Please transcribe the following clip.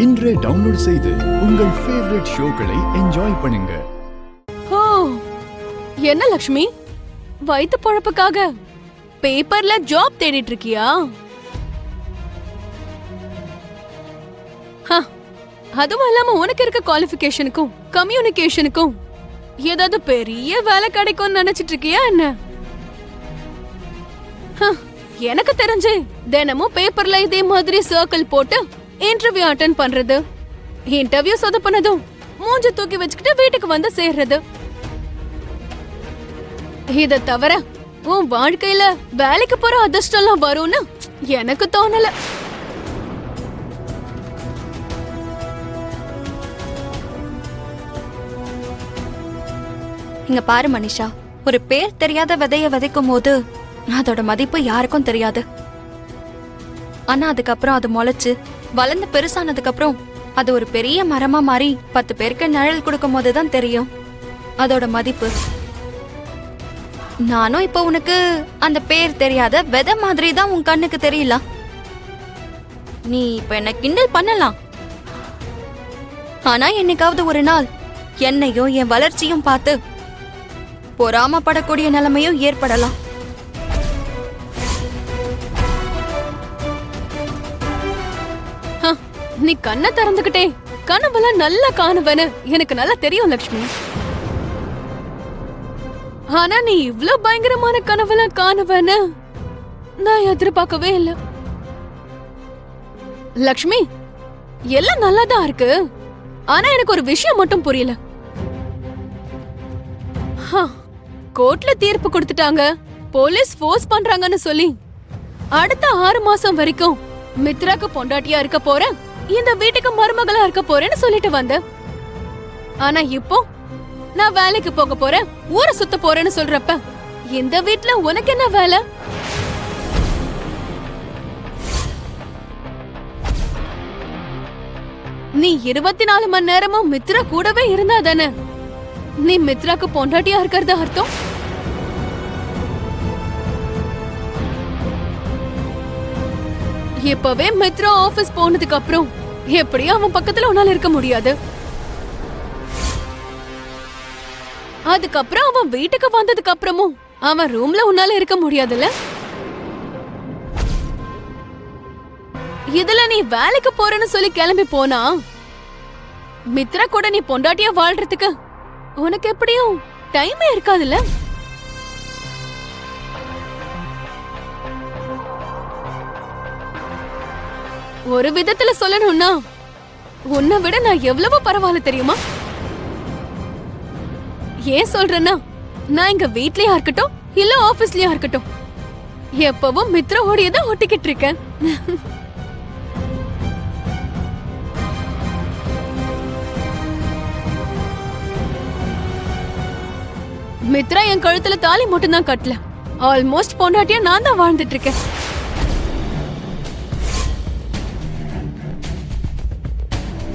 இன்றே டவுன்லோட் செய்து உங்கள் ஃபேவரட் ஷோக்களை என்ஜாய் பண்ணுங்க. ஓ, என்ன லக்ஷ்மி, வயித்து பொழப்புக்காக பேப்பர்ல ஜாப் தேடிட்டு இருக்கியா? அதுவும் இல்லாம உனக்கு இருக்க குவாலிஃபிகேஷனுக்கும் கம்யூனிகேஷனுக்கும் ஏதாவது பெரிய வேலை கிடைக்கும்னு நினைச்சிட்டு இருக்கியா என்ன? எனக்கு தெரிஞ்சு தினமும் பேப்பர்ல இதே மாதிரி சர்க்கிள் போட்டு இன்டர்வியூ அட்டெண்ட் பண்றது, இன்டர்வியூ சொதப்புனதும் மூஞ்ச தூக்கி வச்சுக்கிட்டு வீட்டுக்கு வந்து சேர்றது. இத தவிர உன் வாழ்க்கையில வேலைக்கு போற அதிர்ஷ்டம் வரும்னு எனக்கு தோணல. இங்க பாரு மனிஷா, ஒரு பேர் தெரியாத விதைய விதைக்கும் போது அதோட மதிப்பு யாருக்கும் தெரியாது. ஆனா அதுக்கப்புறம் அது முளைச்சு வளர்ந்து பெருசானதுக்கு அப்புறம் அது ஒரு பெரிய மரமா மாறி 10 பேருக்கு நிழல் கொடுக்கும் போதுதான் தெரியும் அதோட மதிப்பு. நானும் இப்ப உனக்கு அந்த பேர் தெரியாத விதை மாதிரி தான் உன் கண்ணுக்கு தெரியல. நீ இப்ப என்ன கிண்டல் பண்ணலாம், ஆனா என்னைக்காவது ஒரு நாள் என்னையும் என் வளர்ச்சியும் பார்த்து பொறாமப்படக்கூடிய நிலைமையும் ஏற்படலாம். நீ கண்ணை திறந்துகிட்டே கனவெல்லாம் நல்லா காணுவனு எனக்கு நல்லா தெரியும் லக்ஷ்மி. ஆனா நீ இவ்ளோ பயங்கரமான கனவெல்லாம் காணுவனு நான் எதிர்பார்க்கவே இல்ல. லக்ஷ்மி, எல்லாம் நல்லாதான் இருக்கு, ஆனா எனக்கு ஒரு விஷயம் மட்டும் புரியல. கோர்ட்ல தீர்ப்பு கொடுத்துட்டாங்க, போலீஸ் ஃபோர்ஸ் பண்றாங்கன்னு சொல்லி அடுத்த 6 மாசம் வரைக்கும் மித்ராக்கு பொண்டாட்டியா இருக்க போறேன், இந்த வீட்டுக்கு மருமகளா இருக்க போறேன்னு சொல்லிட்டு வந்த. ஆனா இப்போ நான் வேலைக்கு போக போறேன், ஊரை சுத்த போறேன்னு சொல்றப்ப இந்த வீட்ல உனக்கு என்ன வேலை? நீ 24 மணி நேரமும் மித்ரா கூடவே இருந்தா தானே நீ மித்ராக்கு பொண்டாட்டியா இருக்கிறது அர்த்தம்? இப்பவே மித்ரா ஆபீஸ் போனதுக்கு அப்புறம் எப்படியும் அவன் பக்கத்துல உன்னால இருக்க முடியாது. அதுக்கப்புறம் அவன் வீட்டுக்கு வந்ததுக்கு அப்புறமும் அவன் ரூம்ல உன்னால இருக்க முடியாதுல்ல? இதுல நீ வேலைக்கு போறேன்னு சொல்லி கிளம்பி போனா மித்ரா கூட நீ பொண்டாட்டியா வாழ்றதுக்கு உனக்கு எப்படியும் டைமே இருக்காதுல்ல? ஒரு விதத்துல சொல்லணும்னா உன்னை விட நான் எவ்வளவு பரவாயில்ல தெரியுமா? ஏன் சொல்றேன்னா, நான் இங்க வீட்லயா இருக்கட்டும் இல்ல ஆபீஸ்லயா இருக்கட்டும் எப்பவும் மித்ராவோடையதான் ஒட்டிக்கிட்டு இருக்கேன். மித்ரா என் கழுத்துல தாலி மட்டும் தான் கட்டல, ஆல்மோஸ்ட் பொண்டாட்டியா நான் தான் வாழ்ந்துட்டு இருக்கேன்.